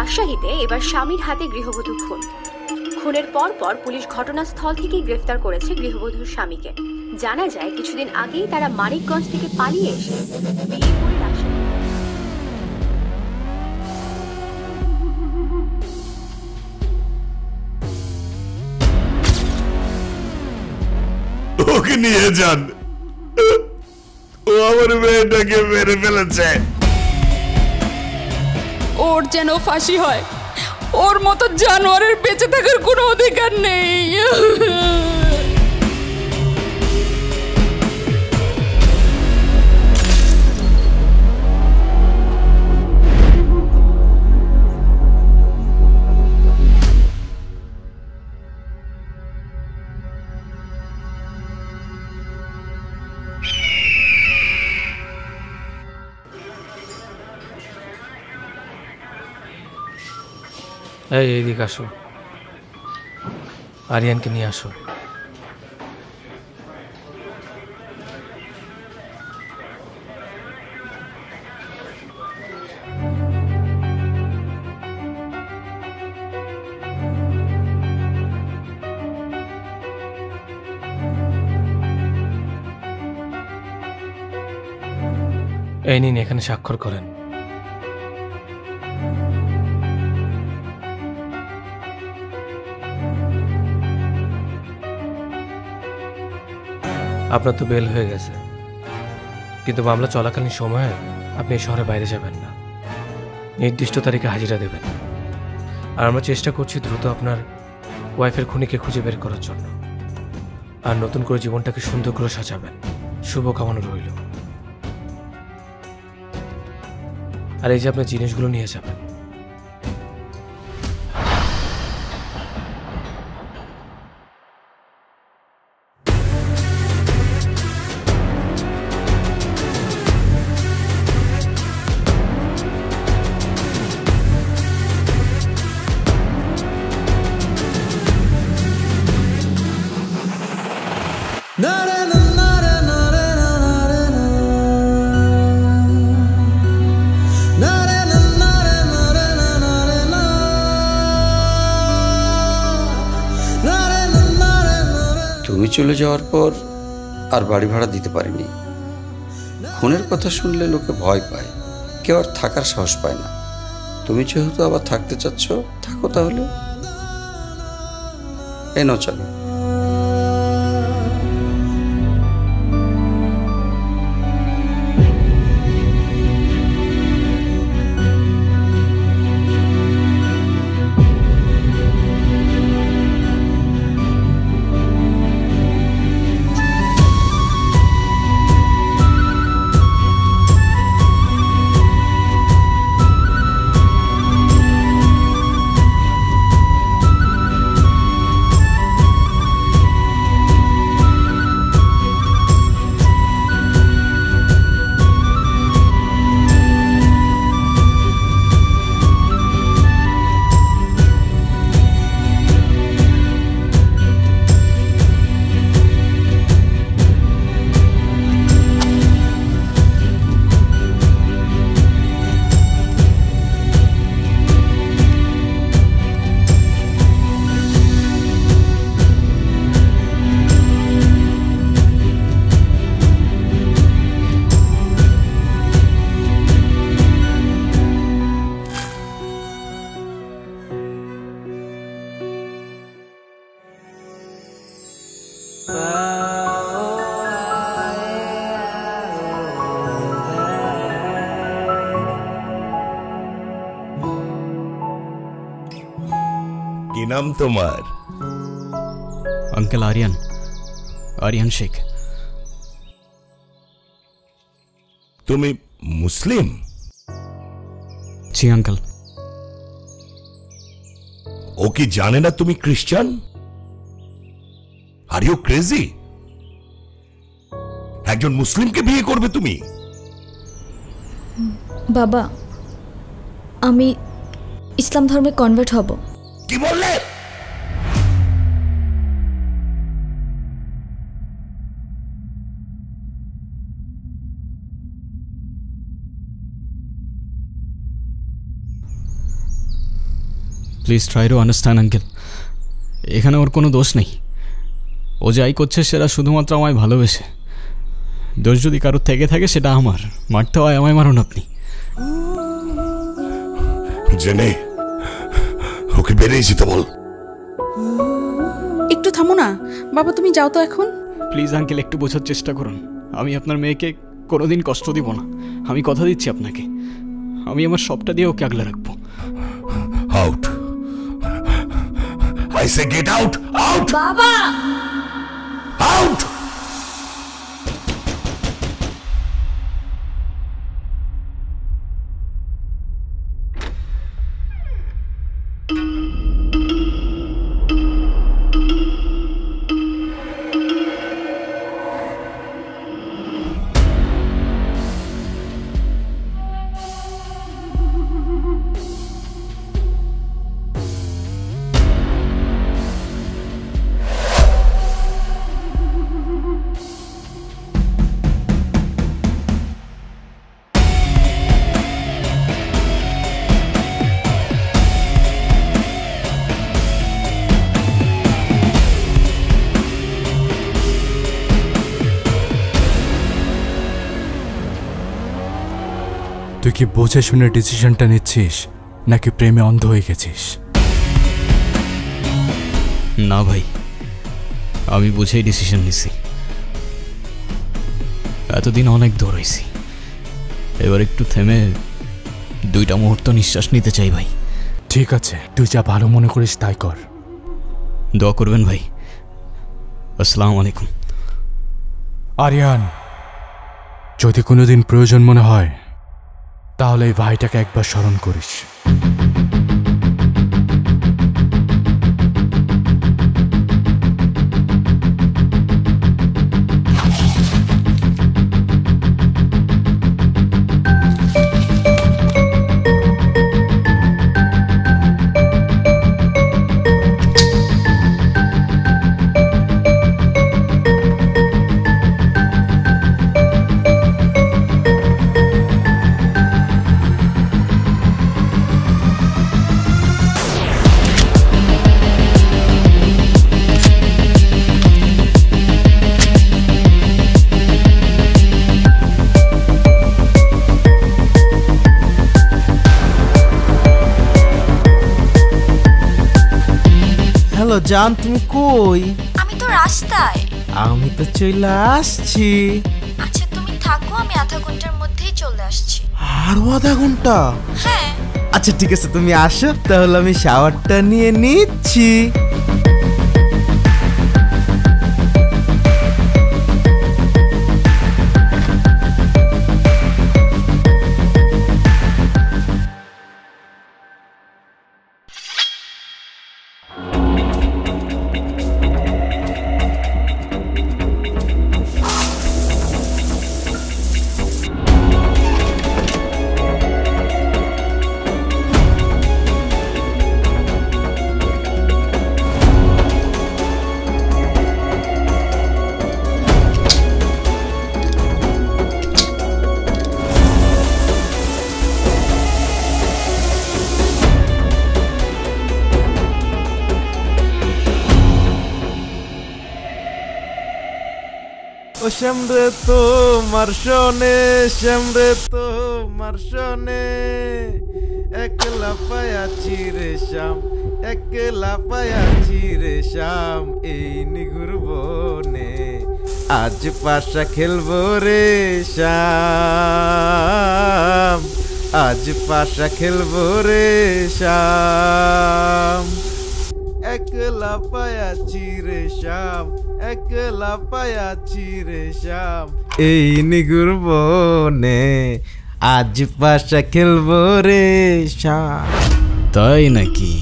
রাজশাহীতে এবার স্বামীর হাতে গৃহবধূ খুন। খুনের পর পুলিশ ঘটনাস্থল থেকেই গ্রেফতার করেছে গৃহবধূর স্বামীকে। জানা যায় কিছুদিন আগেই তারা মানিকগঞ্জ থেকে পালিয়ে এসে বিয়ে করে রাজশাহী। ওকে নিয়ে যান, ও আমার মেয়েটাকে মেরে ফেলেছে। ওর যেন ফাঁসি হয়, ওর মতো জানোয়ারের বেঁচে থাকার কোনো অধিকার নেই। এইদিকে আসো, আরিয়ানকে নিয়ে আসো। এই নিন, এখানে স্বাক্ষর করেন। আপনার তো বেল হয়ে গেছে, কিন্তু মামলা চলাকালীন সময়ে আপনি এই শহরের বাইরে যাবেন না, নির্দিষ্ট তারিখে হাজিরা দেবেন। আর আমরা চেষ্টা করছি দ্রুত আপনার ওয়াইফের খুনিকে খুঁজে বের করার জন্য। আর নতুন করে জীবনটাকে সুন্দর করে সাজাবেন, শুভকামনা রইল। আর এই যে আপনার জিনিসগুলো নিয়ে যাবেন। তুমি চলে যাওয়ার পর আর বাড়ি ভাড়া দিতে পারিনি। খুনের কথা শুনলে লোকে ভয় পায়, কেউ আর থাকার সাহস পায় না। তুমি যেহেতু আবার থাকতে চাচ্ছ, থাকো তাহলে। এই নাও চাবি। কি নাম তোমার? अंकल आर्यन, आर्यन शेख। তুমি মুসলিম? जी अंकल। ও কি জানে না তুমি খ্রিস্টান? Are you crazy? একজন মুসলিমকে বিয়ে করবে তুমি? বাবা, আমি ইসলাম ধর্মে কনভার্ট হব। কি বললে? Please try to understand uncle, এখানে ওর কোনো দোষ নেই। ও যাই করছে সেটা শুধুমাত্র আমায় ভালোবেসে। দোষ যদি কারোর থেকে থাকে সেটা আমার। মারতে হয় আমায় মারুন আপনি। জেনে ওকে বেরিয়ে যেতে বল। একটু থামো না বাবা, তুমি যাও তো এখন। প্লিজ আঙ্কেল, একটু বোঝার চেষ্টা করুন। আমি আপনার মেয়েকে কোনোদিন কষ্ট দিব না, আমি কথা দিচ্ছি আপনাকে। আমি আমার সবটা দিয়ে ওকে আগলে রাখবো। Out, I say get out, out বাবা! আউট। তুই কি বুঝে শুনে ডিসিশনটা নিচ্ছিস নাকি প্রেমে অন্ধ হয়ে গেছিস? না ভাই, আমি বুঝেই ডিসিশন নিছি। এতদিন অনেক দৌড়াইছি, এবার একটু থেমে 2টা মুহূর্ত নিঃশ্বাস নিতে চাই ভাই। ঠিক আছে, তুই যা ভালো মনে করিস তাই কর। দোয়া করবেন ভাই। আসসালামু আলাইকুম। আরিয়ান, যদি কোনোদিন প্রয়োজন মনে হয় তাহলে এই ভাইটাকে একবার স্মরণ করিস। হ্যালো জান, তুমি কই? আমি তো রাস্তায়। আমি তো চলে আসছি। আচ্ছা তুমি থাকো, আমি আধা ঘন্টার মধ্যেই চলে আসছি। আরো আধা ঘন্টা? হ্যাঁ। আচ্ছা ঠিক আছে, তুমি আসো তাহলে আমি শাওয়ারটা নিয়ে নিচ্ছি। ও শ্যামরে তোমার শোনে, শ্যামরে তোমার শোনে, একলা পায়াছি রে শ্যাম, একলা পায়াছি রে শ্যাম এই নিগুর বনে। আজ পাশা খেলবো রে শ্যাম, আজ পাশা খেলবো রে শ্যাম, একলা পায়াছি রে শ্যাম, একলা পায়াছি রে শ্যাম এই নিগুর বনে। আজ পাশা খেলবো রে শ্যাম। তাই নাকি?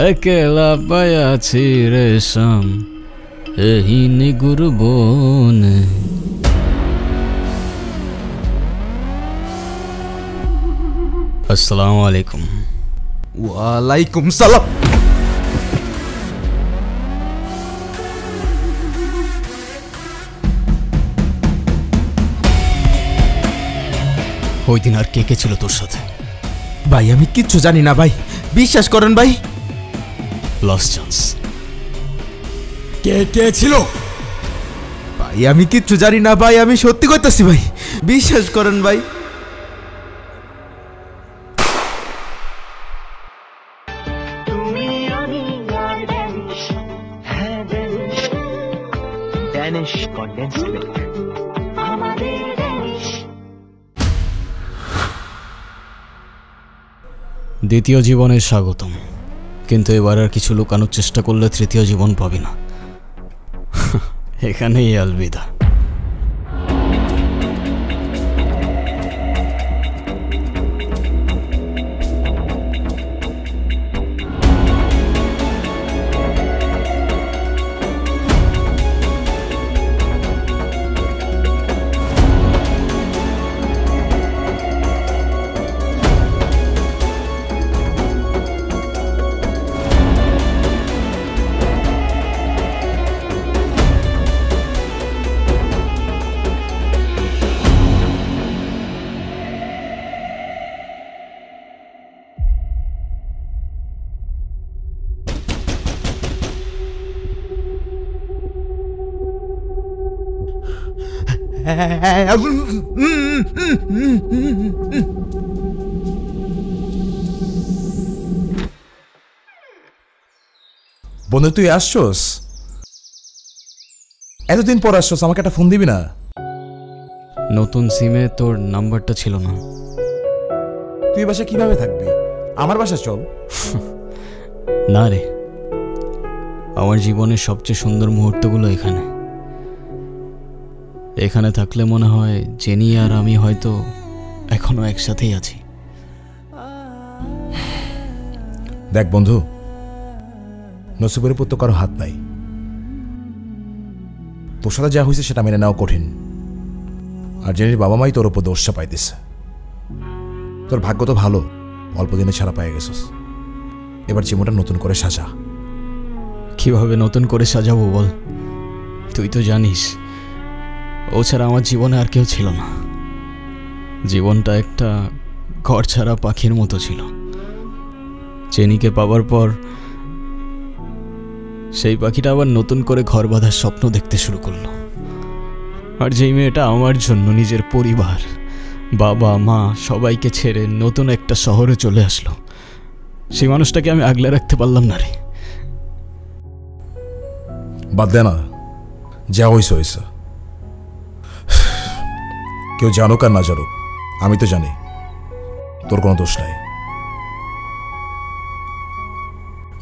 একলা পায়াছি রে শ্যাম এই নিগুর বনে। আসসালামু আলাইকুম। ওয়ালাইকুম সালাম। ওই দিন আর কে কে ছিল তোর সাথে? ভাই আমি কিচ্ছু জানি না ভাই, বিশ্বাস করেন ভাই। Lost chance. কে কে ছিল? ভাই আমি কিচ্ছু জানি না ভাই, আমি সত্যি করতেছি ভাই, বিশ্বাস করেন ভাই। দ্বিতীয় জীবনের স্বাগতম, কিন্তু এবার আর কিছু লুকানোর চেষ্টা করলে তৃতীয় জীবন পাবি না। এখানেই আলবিদা। বন্ধু তুই আসছোস? এতদিন পর আসছোস, আমাকে একটা ফোন দিবি না? নতুন সিমে তোর নাম্বারটা ছিল না। তুই বাসা কিভাবে থাকবি? আমার বাসা চল। না রে, আমার জীবনের সবচেয়ে সুন্দর মুহূর্তগুলো এখানে। এখানে থাকলে মনে হয় জেনি আর আমি হয়তো এখনো একসাথেই আছি। দেখ বন্ধু, নসিবের উপর তো কারো হাত নাই। তোর সাথে যা হয়েছে সেটা মেনে নেওয়া কঠিন, আর জেনির বাবা মাই তোর উপর দোষ চাপাইতেছে। তোর ভাগ্য তো ভালো, অল্প দিনে ছাড়া পেয়ে গেছিস। এবার জীবনটা নতুন করে সাজা। কিভাবে নতুন করে সাজাবো বল? তুই তো জানিস ও ছাড়া আমার জীবনে আর কেউ ছিল না। জীবনটা একটা ঘর ছাড়া পাখির মতো ছিল। জেনিকে পাওয়ার পর সেই পাখিটা আবার নতুন করে ঘর বাঁধার স্বপ্ন দেখতে শুরু করলো। আর যেই মেয়েটা আমার জন্য নিজের পরিবার, বাবা মা সবাইকে ছেড়ে নতুন একটা শহরে চলে আসলো, সেই মানুষটাকে আমি আগলে রাখতে পারলাম না রে। বাদ দে না, যা হয়েছে হয়েছে। কেউ জানুক আর না জানুক, আমি তো জানি তোর কোনো দোষ নাই।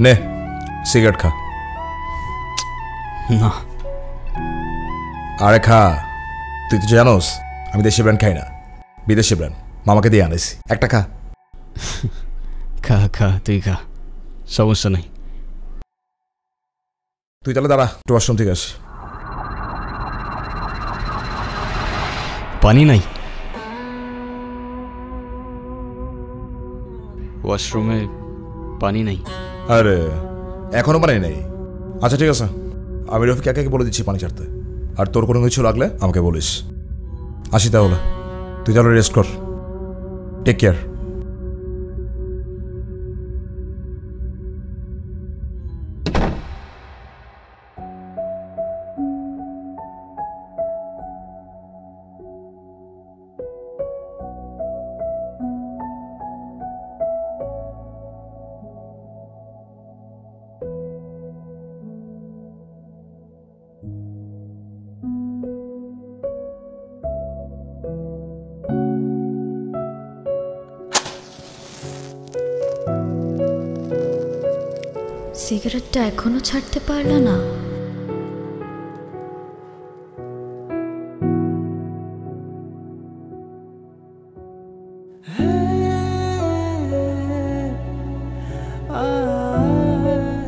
নে সিগারেট খা। না আরে খা, তুই তো জানোস আমি দেশি ব্র্যান্ড খাই না, বিদেশি ব্র্যান্ড মামাকে দিয়ে আনেছি। একটা খা। খা খা, তুই খা, সমস্যা নাই। তুই তাহলে দাঁড়া, একটু ওয়াশরুম থেকে আসি। পানি নাই ওয়াশরুমে? পানি নাই? আরে এখনো পানি নেই? আচ্ছা ঠিক আছে, আমি রফিক একে বলে দিচ্ছি পানি ছাড়তে, আর তোর কোনো কিছু লাগলে আমাকে বলিস। আসি তাহলে, তুই তাহলে রেস্ট কর। Take care. সিগারেটটা এখনো ছাড়তে পারলা না?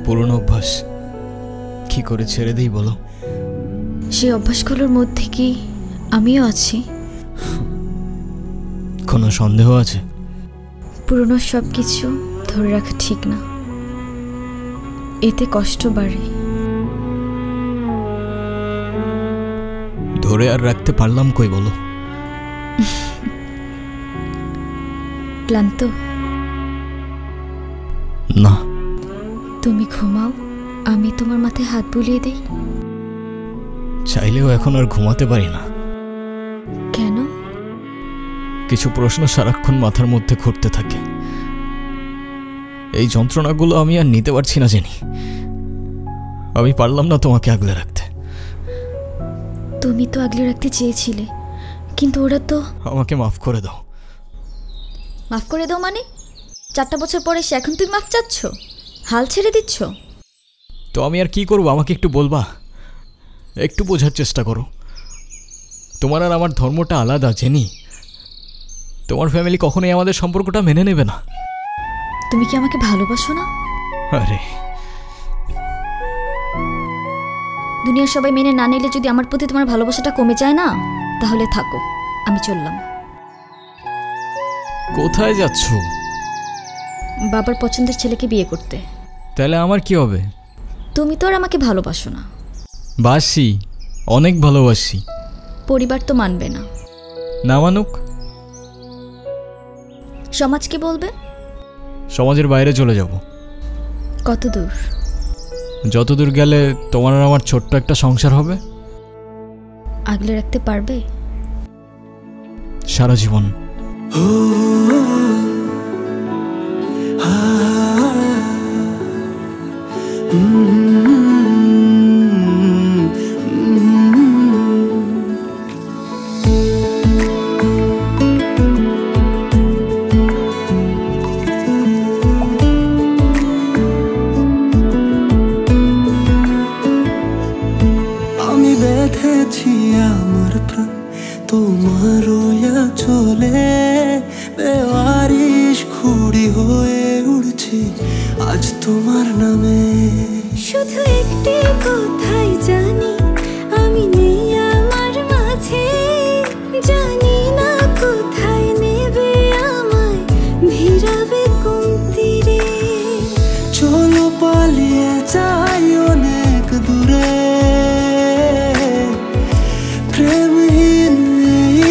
পুরনো অভ্যাস, কি করে ছেড়ে দিই বলো? সেই অভ্যাসগুলোর মধ্যে কি আমিও আছি? কোনো সন্দেহ আছে? পুরনো সব কিছু ধরে রাখা ঠিক না, এতে কষ্ট বাড়ে। ধরে আর রাখতে পারলাম কই বলো? ক্লান্ত? না। তুমি ঘুমাও, আমি তোমার মাথায় হাত বুলিয়ে দেই। চাইলেও এখন আর ঘুমাতে পারি না। কেন? কিছু প্রশ্ন সারাক্ষণ মাথার মধ্যে ঘুরতে থাকে। এই যন্ত্রণাগুলো আমি আর নিতে পারছি না জেনি। আমি পারলাম না তোমাকে আগলে রাখতে। তুমি তো আগলে রাখতে চেয়েছিলে, কিন্তু ওরা তো। আমাকে মাফ করে দাও। মাফ করে দাও মানে? 4টা বছর পরে এসে এখন তুমি মাফ চাচ্ছ? হাল ছেড়ে দিচ্ছ? তো আমি আর কি করবো, আমাকে একটু বলবা? একটু বোঝার চেষ্টা করো। তোমার আর আমার ধর্মটা আলাদা জেনি। তোমার ফ্যামিলি কখনোই আমাদের সম্পর্কটা মেনে নেবে না। তুমি কি আমাকে ভালোবাসো না? আরে, দুনিয়ার সবাই মেনে না নিলে যদি আমার প্রতি তোমার ভালোবাসাটা কমে যায় না, তাহলে থাকো, আমি চললাম। কোথায় যাচ্ছ? বাবার পছন্দের ছেলেকে বিয়ে করতে। তাহলে আমার কি হবে? তুমি তো আর আমাকে ভালোবাসো না। বাসি, অনেক ভালোবাসি। পরিবার তো মানবে না। না মানুক? সমাজ কি বলবে? সমাজের বাইরে চলে যাব। কত দূর? যতদূর গেলে তোমার আর আমার ছোট্ট একটা সংসার হবে। আগলে রাখতে পারবে? সারা জীবন। আমি বেঁধেছি আমার প্রাণ তোমার চলে, বেওয়ারিশ ঘুড়ি হয়ে উড়ছি আজ তোমার নামে। শুধু একটি কথাই জানি, আমি নেই আমার মাঝে। জানি না কোথায় নেবে আমায়, ভিড়াবে কোন তীরে। চলো পালিয়ে যাই অনেক দূরে, প্রেমহীন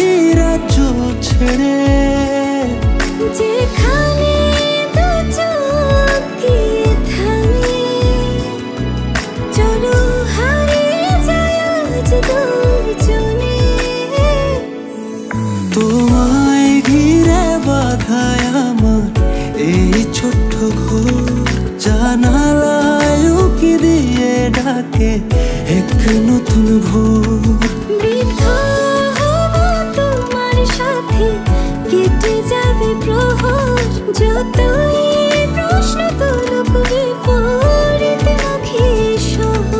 এই রাজ্য ছেড়ে। যেখানে দু চোখ গিয়ে থামে, চলো হারিয়ে যায় আজ দুজনে। তোমায় ঘিরে বাঁধায় আমার এই ছোট্ট ঘর, জানালায় উকি দিয়ে ডাকে এক নতুন ভোর। বৃদ্ধ হব তোমার সাথে, কেটে যাবে প্রহর। যতই প্রশ্ন তুলুক বিপরীত মুখী শহর।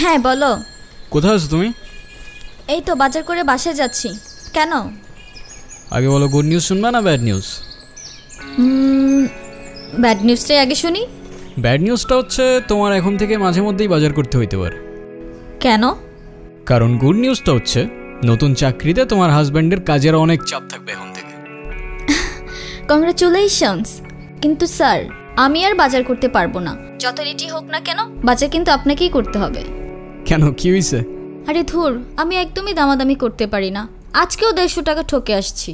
হ্যাঁ বলো। কোথায় আছো তুমি? এই তো বাজার করে বাসায় যাচ্ছি। কেন? আগে বলো, গুড নিউজ শুনবা না ব্যাড নিউজ? ব্যাড নিউজটাই আগে শুনি। ব্যাড নিউজটা হচ্ছে তোমার এখন থেকে মাঝে মধ্যেই বাজার করতে হইতে পারে। কেন? কারণ গুড নিউজটা হচ্ছে নতুন চাকরিতে তোমার হাজব্যান্ডের কাজের অনেক চাপ থাকবে এখন থেকে। কংগ্রাচুলেশনস। কিন্তু স্যার, আমি আর বাজার করতে পারবো না। যত রেটি হোক না কেন, বাজার কিন্তু আপনাকেই করতে হবে। কেন, কি হয়েছে? আরে ধুর, আমি একদমই দামাদামি করতে পারি না। আজকেও 150 টাকা ঠকে আসছি।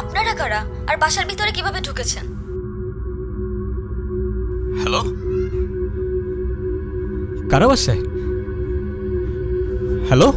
আপনারা কারা আর বাসার ভিতরে কিভাবে ঢুকেছেন? হ্যালো, কারা বাসায়? Hello,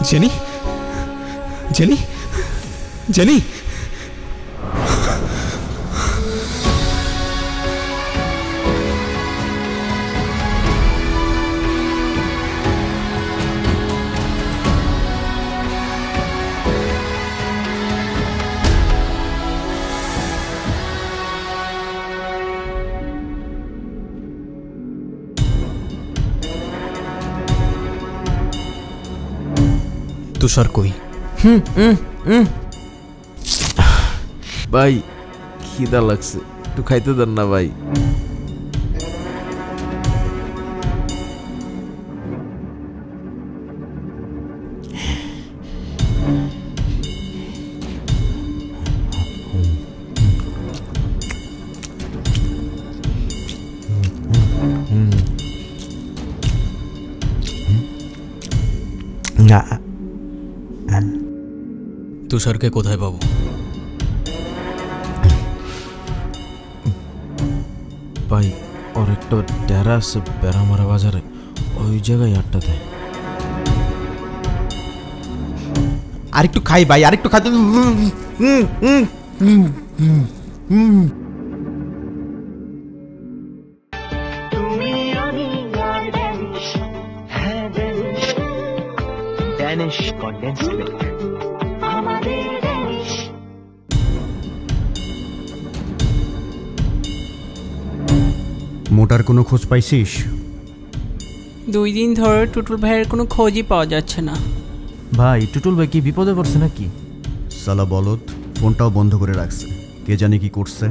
Jenny, Jenny, Jenny. Tushar কই? ভাই খিদা লাগছে, একটু খাইতে দেন না ভাই। তুষারকে কোথায় পাবো? ভাই ওর একটা ডেরা আছে বেড়ামারা বাজারে, ওই জায়গায় আড্ডা দেয়। আরেকটু খাই ভাই, আরেকটু খাই। মোটার কোনো খোঁজ পাইছিস? 2 দিন ধরে টুটুল ভাইয়ের কোনো খোঁজই পাওয়া যাচ্ছে না। ভাই টুটুল ভাই কি বিপদে পড়ছে নাকি? সালা বলদ, ফোনটাও বন্ধ করে রাখছে, কে জানি কি করছে।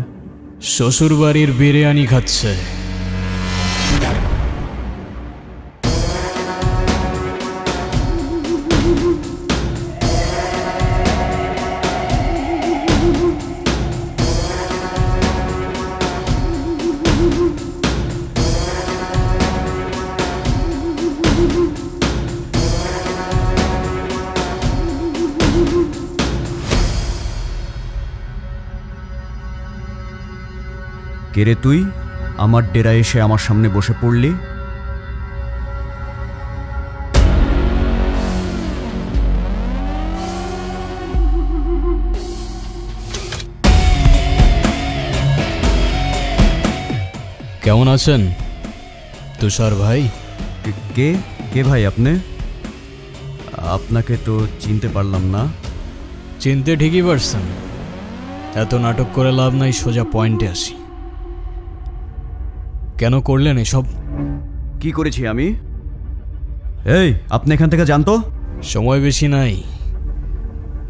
শ্বশুর বাড়ির বিরিয়ানি খাচ্ছে। কে রে তুই? আমার ডেরা এসে আমার সামনে বসে পড়লি। কেমন আছেন তুষার ভাই? কে কে ভাই আপনি? আপনাকে তো চিনতে পারলাম না। চিনতে ঠিকই পারছেন, এত নাটক করে লাভ নাই, সোজা পয়েন্টে আসি। কেন করলেন এসব? কি করেছি আমি? এই আপনি এখান থেকে জানতো? সময় বেশি নাই,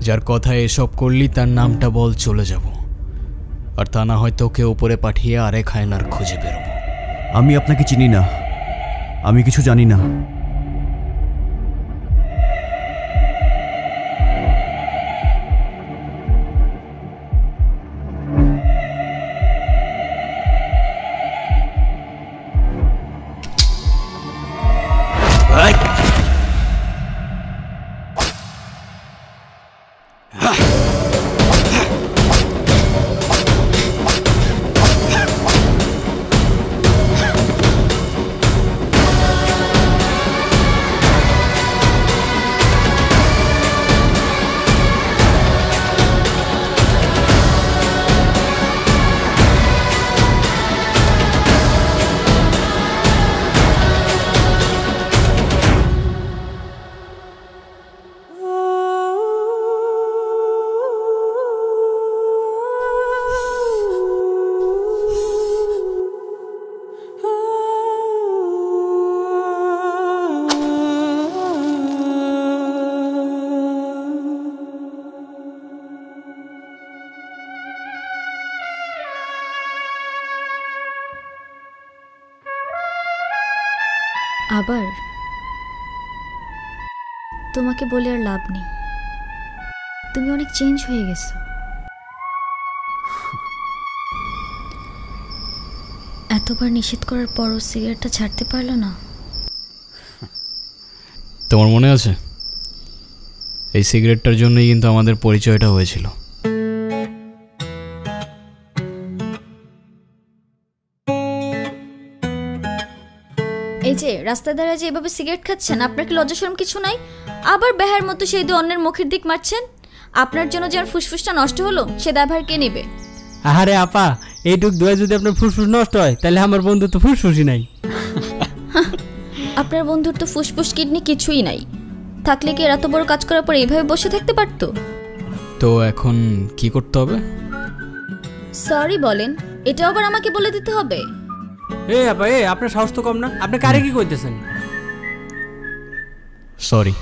যার কথা এসব করলি তার নামটা বল, চলে যাব। আর তা না হয়তো ওকে উপরে পাঠিয়ে আরেক হায়নার খুঁজে বেরোবো। আমি আপনাকে চিনি না, আমি কিছু জানি না। আবার তোমাকে বলে আর লাভ নেই, তুমি অনেক চেঞ্জ হয়ে গেছো। এতবার নিষেধ করার পরও সিগারেটটা ছাড়তে পারলো না। তোমার মনে আছে এই সিগারেটটার জন্যই কিন্তু আমাদের পরিচয়টা হয়েছিল। এই যে রাস্তায় দাঁড়িয়ে যে এভাবে সিগারেট খাচ্ছেন, আপনার কি লজ্জা শরম কিছু নাই? আবার বেহার মতো সেই দু অন্যের মুখের দিক মারছেন। আপনার জন্য যার ফুসফুসটা নষ্ট হলো সে দায়ভার কে নেবে? আরে আপা, এইটুক দোয়া যদি আপনার ফুসফুস নষ্ট হয় তাহলে আমার বন্ধু তো ফুসফুসই নাই। আপনার বন্ধুর তো ফুসফুস কিডনি কিছুই নাই, থাকলে কি এত বড় কাজ করার পর এইভাবে বসে থাকতে পারতো? তো এখন কি করতে হবে? সরি বলেন, এটা আবার আমাকে বলে দিতে হবে? আপা আপনার সাহস তো কম না, আপনি কারে কি কইতেছেন? সরি।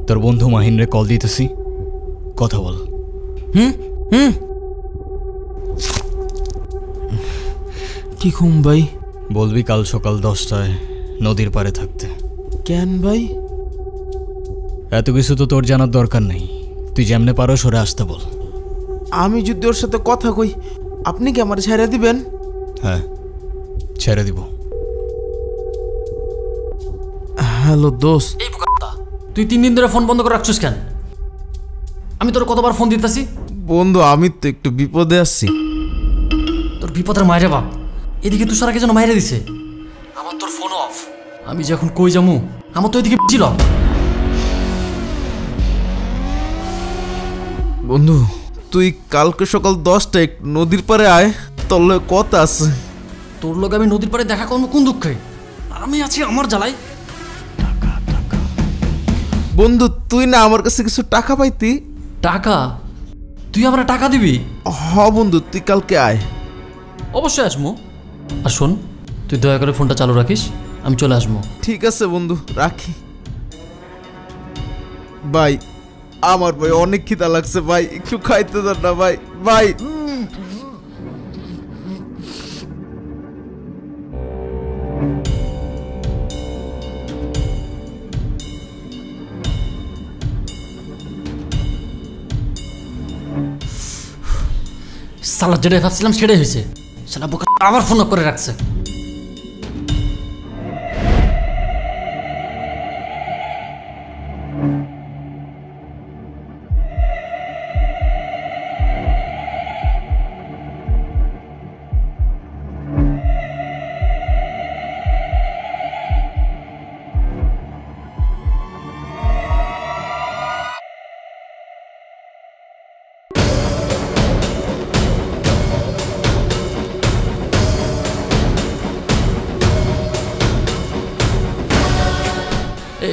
তোর বন্ধু মাহিনরে কল দিতেছি, কথা বল। কি ঘুম ভাই? বলবি কাল সকাল 10টায় নদীর পাড়ে থাকতে। কেন ভাই? এত কিছু তো তোর জানার দরকার নেই, তুই যেমনে পারো সরে আসতে বল। আমি যদি ওর সাথে কথা কই আপনি কি আমার ছেড়ে দিবেন? হ্যাঁ, ছেড়ে দিব। হ্যালো দোস্ত। তুই 3 দিন ধরে ফোন বন্ধ করে রাখছিস কেন? আমি তোর কতবার ফোন দিতেছি। বন্ধু আমি তো একটু বিপদে আছি। তোর বিপদের মাইরে বাপ, এদিকে তুষারাকে যেন মাইরে দিছে। আমার তোর ফোন অফ, আমি যখন কই যামু আমার তো এদিকে ছিল। বন্ধু তুই কালকে সকাল 10টায় নদীর পাড়ে আয়, তোর লগে কথা আছে। তোর লগে আমি নদীর পাড়ে দেখা করবো কোন দুঃখে? আমি আছি আমার জ্বালাই। বন্ধু তুই না আমার কাছে কিছু টাকা পাইতি। টাকা? তুই আমার টাকা দিবি? হ বন্ধু, তুই কালকে আয়। অবশ্যই আসবো। আর শোন, তুই দয়া করে ফোনটা চালু রাখিস, আমি চলে আসবো। ঠিক আছে বন্ধু, রাখি। ভাই আমার ভাই অনেক খিদা লাগছে ভাই, একটু খাইতে দেন না ভাই। ভাই সালা যেটাই ভাবছিলাম সেটাই হয়েছে। সালা বোকা আবার ফোন করে রাখছে।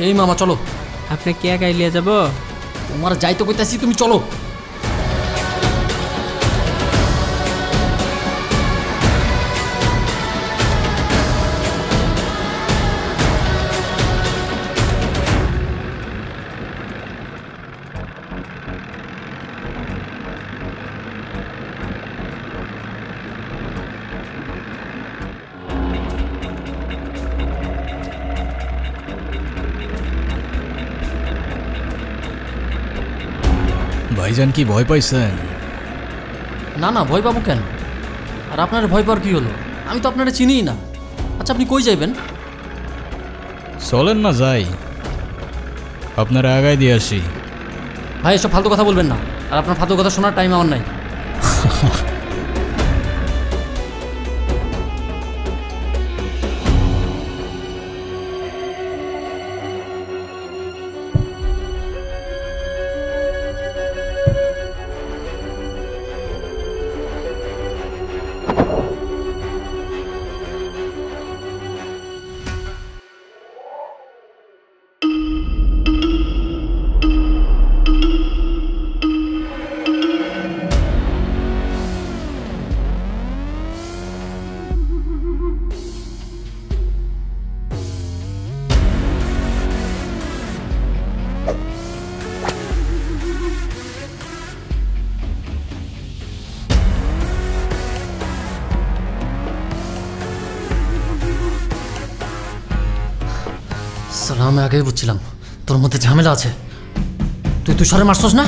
এই মামা চলো। আপনি কে একাই লিয়ে যাব? তোমার যাইতে কইতাছি, তুমি চলো। ভাইজান কি ভয় পাইছেন? না না, ভয় পাবো কেন? আর আপনার ভয় পাওয়ার কি হলো? আমি তো আপনারা চিনিই না। আচ্ছা আপনি কই যাইবেন? চলেন না যাই, আপনারা আগায় দিয়ে আসি। ভাই এসব ফালতু কথা বলবেন না, আর আপনার ফালতু কথা শোনার টাইম আমার নাই। সালা আমি আগেই বুঝছিলাম তোর মধ্যে ঝামেলা আছে। তুই তুষারে মারছস না?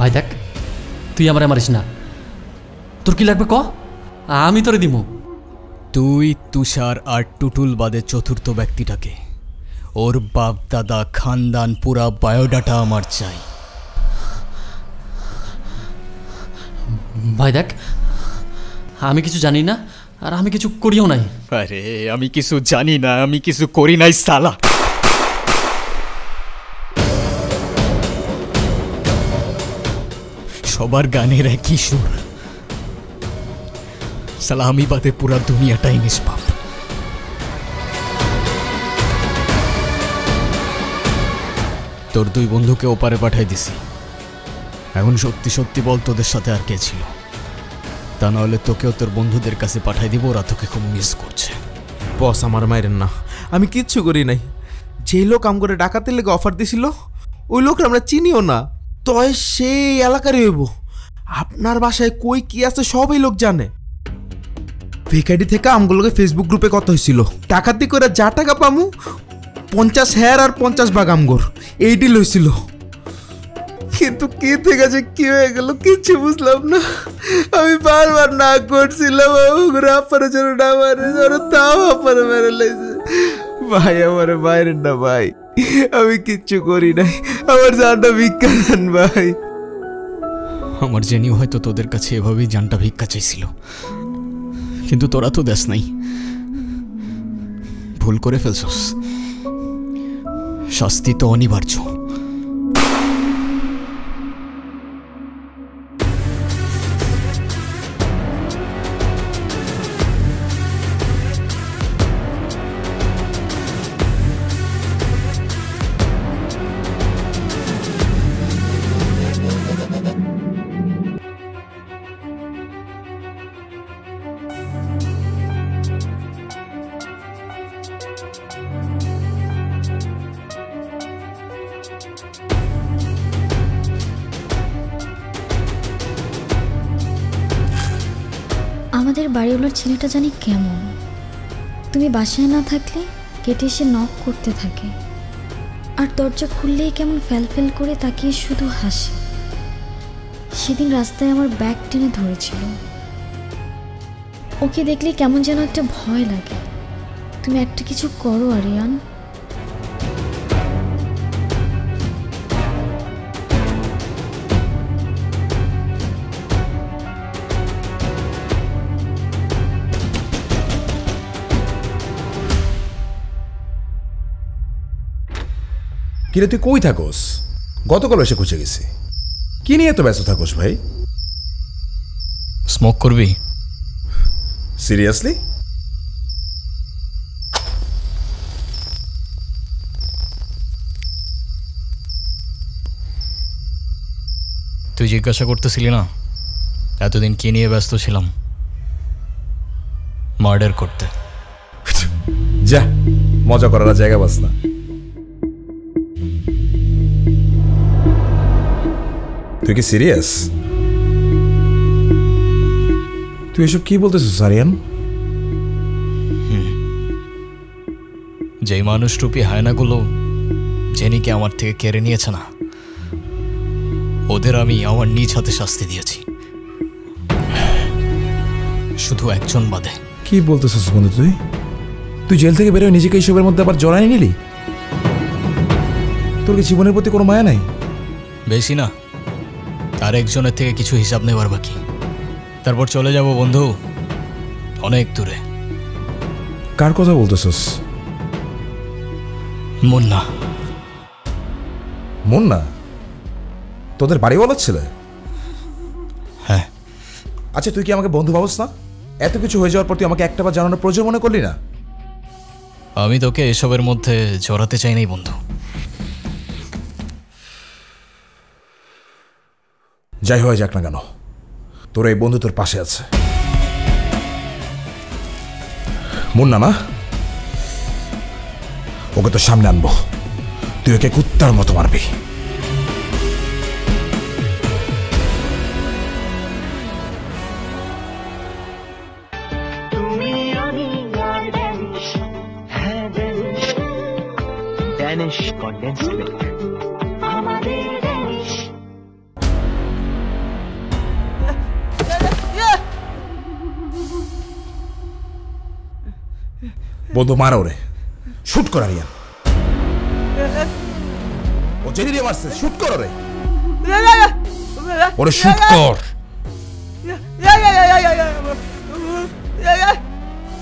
ভাই দেখ, তুই আমারে মারিস না। তোর কি লাগবে ক, আমি তোরে দিমু। তুই, তুষার আর টুটুল বাদে চতুর্থ ব্যক্তিটাকে, ওর বাপ দাদা খানদান পুরা বায়োডাটা আমার চাই। ভাই দেখ, আমি কিছু জানি না আর আমি কিছু করিও নাই। আরে আমি কিছু জানি না, আমি কিছু করি নাই সালা। সবার গানের একই সুর, সালা আমি বাদে পুরা দুনিয়াটাই নিষ্পাপ। তোর দুই বন্ধুকে ওপারে পাঠাই দিছি। এখন সত্যি সত্যি বল, তোদের সাথে আর কে ছিল? তা নাহলে তোকেও তোর বন্ধুদের কাছে পাঠাই দিব, ওরা তোকে খুব মিস করছে। বস আমার মায়ের না, আমি কিচ্ছু করি নাই। যে লোক আম করে ডাকাতের লেগে অফার দিছিল ওই লোক আমরা চিনিও না, তয় সেই এলাকারই হইব। আপনার বাসায় কই কি আছে সব এই লোক জানে। ভিকাডি থেকে আমগুলোকে ফেসবুক গ্রুপে কত হয়েছিল, ডাকাতি করে যা টাকা পামু 50 হেয়ার আর 50 ভাগ আমগর এই ডিল হয়েছিল। কিন্তু কি থেকে যে কি হয়ে গেল কিচ্ছু বুঝলাম না। আমি বারবার না করছিলাম আপারে যেন না মারে, যেন তাও আপারে মেরে লেগেছে। ভাই আমার বাইরের না ভাই, আমি কিচ্ছু করি নাই, আমার জানটা ভিক্ষা দেন ভাই। আমার জেনিও হয়তো তোদের কাছে এভাবেই জানটা ভিক্ষা চাইছিল, কিন্তু তোরা তো দেশ নাই। ভুল করে ফেলছস, শাস্তি তো অনিবার্য। আমাদের বাড়িওয়ালার ছেলেটা জানি কেমন, তুমি বাসায় না থাকলে গেটে এসে নক করতে থাকে, আর দরজা খুললেই কেমন ফ্যালফেল করে তাকিয়ে শুধু হাসে। সেদিন রাস্তায় আমার ব্যাগ টেনে ধরেছিল, ওকে দেখলে কেমন যেন একটা ভয় লাগে। তুমি একটা কিছু করো আরিয়ান। কিরে তুই কই থাকোস? গতকাল এসে খুঁজে গেছি, কি নিয়ে এত ব্যস্ত থাকোস ভাই? স্মোক করবি? সিরিয়াসলি? তুই জিজ্ঞাসা করতেছিলি না এতদিন কি নিয়ে ব্যস্ত ছিলাম? মার্ডার করতে। যা, মজা করার জায়গা বাস না। তুই কি সিরিয়াস? তুই এসব কি বলতেছিস আরিয়ান? যেই মানুষ রূপী হায়নাগুলো জেনিকে আমার থেকে কেড়ে নিয়েছে না, ওদের আমি আমার নিজ হাতে শাস্তি দিয়েছি, শুধু একজন বাদে। কি বলতেছিস বন্ধু? তুই জেল থেকে বেরোয় নিজেকে এইসবের মধ্যে আবার জড়াই নিলি? তোর কি জীবনের প্রতি কোনো মায়া নাই? বেশি না, আর একজনের থেকে কিছু হিসাব নেবার বাকি, তারপর চলে যাব বন্ধু অনেক দূরে। কার কথা বলতেছিস? মুন্না। মুন্না তোদের বাড়ি বলার ছেলে? হ্যাঁ। আচ্ছা তুই কি আমাকে বন্ধু ভাবস না? এত কিছু হয়ে যাওয়ার পর তুই আমাকে একটাবার জানানোর প্রয়োজন মনে করলি না? আমি তোকে এসবের মধ্যে জড়াতে চাই নাই বন্ধু। যাই হয়ে যাক না কেন, তোর এই বন্ধু তোর পাশে আছে। মুন্না না, ওকে তো সামনে আনবো, তুই ওকে কুত্তার মতো মারবি। Danish condensed milk. আমাদের ড্যানিশ। বন্ধু মারা ওরে, শুট কর আরিয়ান। ও জেনে দিয়ে মারছে, শুট কর ওরে, ওরে শুট কর,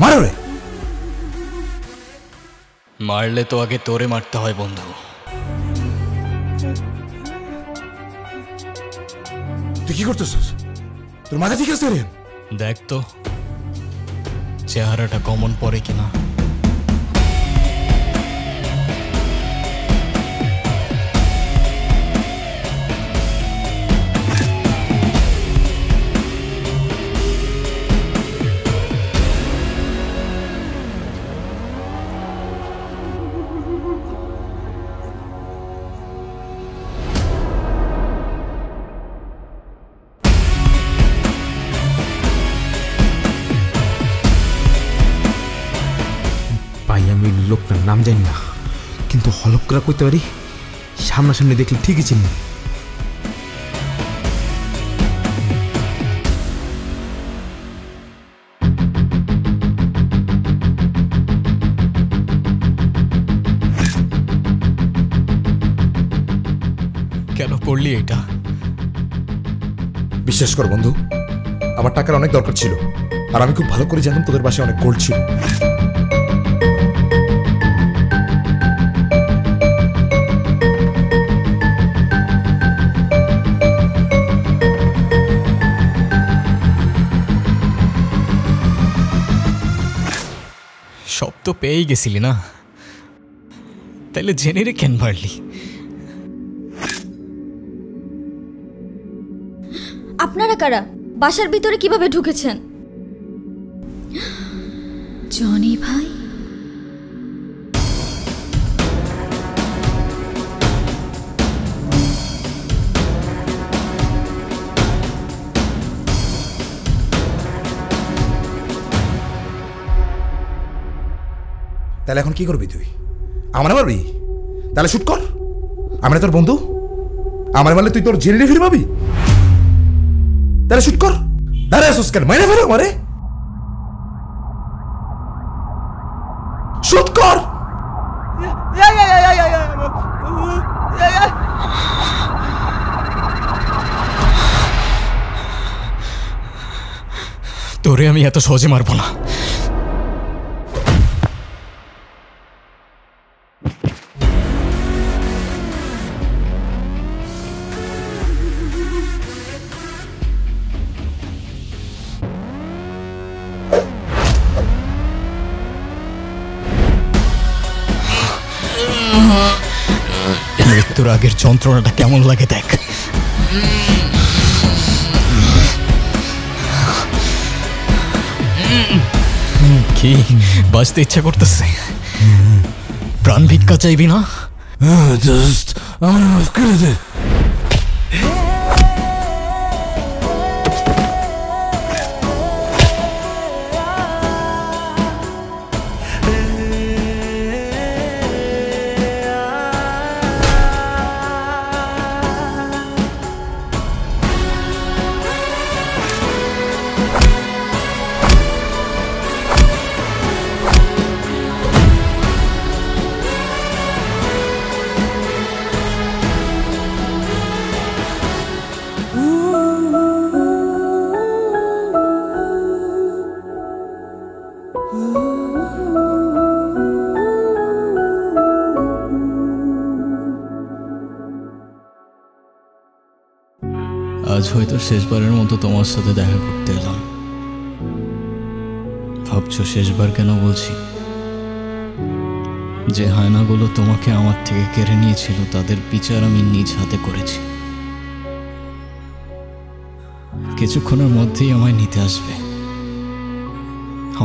মারো রে। মারলে তো আগে তোরে মারতে হয় বন্ধু। তুই কি করতেছিস? তোর মাথা ঠিক আছে রে? দেখ তো চেহারাটা কমন পড়ে কিনা। আমি লোকটার নাম জানি না, কিন্তু হলপ করে কইতে পারি সামনাসামনি দেখলে ঠিকই চিনি। কেন করলি এটা? বিশ্বাস কর বন্ধু, আমার টাকার অনেক দরকার ছিল, আর আমি খুব ভালো করে জানতাম তোদের বাসায় অনেক গোল্ড ছিল। সব তো পেয়েই গেছিলি না, তাইলে জেনে রে কেন মারলি? আপনারা কারা? বাসার ভিতরে কিভাবে ঢুকেছেন? জনি ভাই, তাহলে এখন কি করবি তুই? আমার মারবি? তাহলে শুট কর। আমরা তোর বন্ধু, আমার মারলে তুই তোর জেনে ফিরে পাবি। তাহলে শুট কর। দাঁড়ায় আসুস কেন? মাইনে ফেলো আমারে, শুট কর। তোরে আমি এত সহজে মারবো না। মৃত্যুর আগের যন্ত্রণাটা কেমন লাগে দেখ। কি বাঁচতে ইচ্ছা করতেছে? প্রাণ ভিক্ষা চাইবি না? আমার মাফ করে দে। আজ হয়তো শেষবারের মতো তোমার সাথে দেখা করতে এলাম। ভাবছো শেষবার কেন বলছি? যে হায়নাগুলো তোমাকে আমার থেকে কেড়ে নিয়েছিল তাদের বিচার আমি নিজ হাতে করেছি। কিছুক্ষণের মধ্যেই আমায় নিতে আসবে।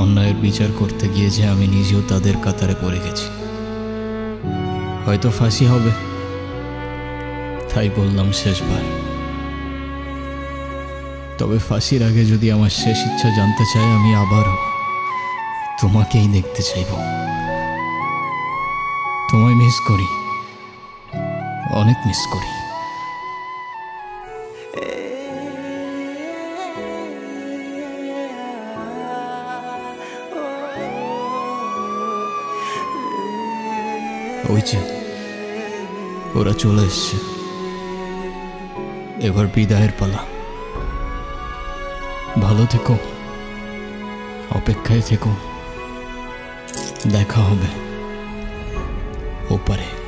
অন্যায়ের বিচার করতে গিয়ে যে আমি নিজেও তাদের কাতারে পড়ে গেছি। হয়তো ফাঁসি হবে, তাই বললাম শেষবার। তবে ফাঁসির আগে যদি আমার শেষ ইচ্ছা জানতে চায়, আমি আবারও তোমাকেই দেখতে চাইব। তোমায় মিস করি, অনেক মিস করি। ওই যে ওরা চলে এসছে, এবার বিদায়ের পালা। ভালো থেকো, অপেক্ষায় থেকো, দেখা হবে ওপারে।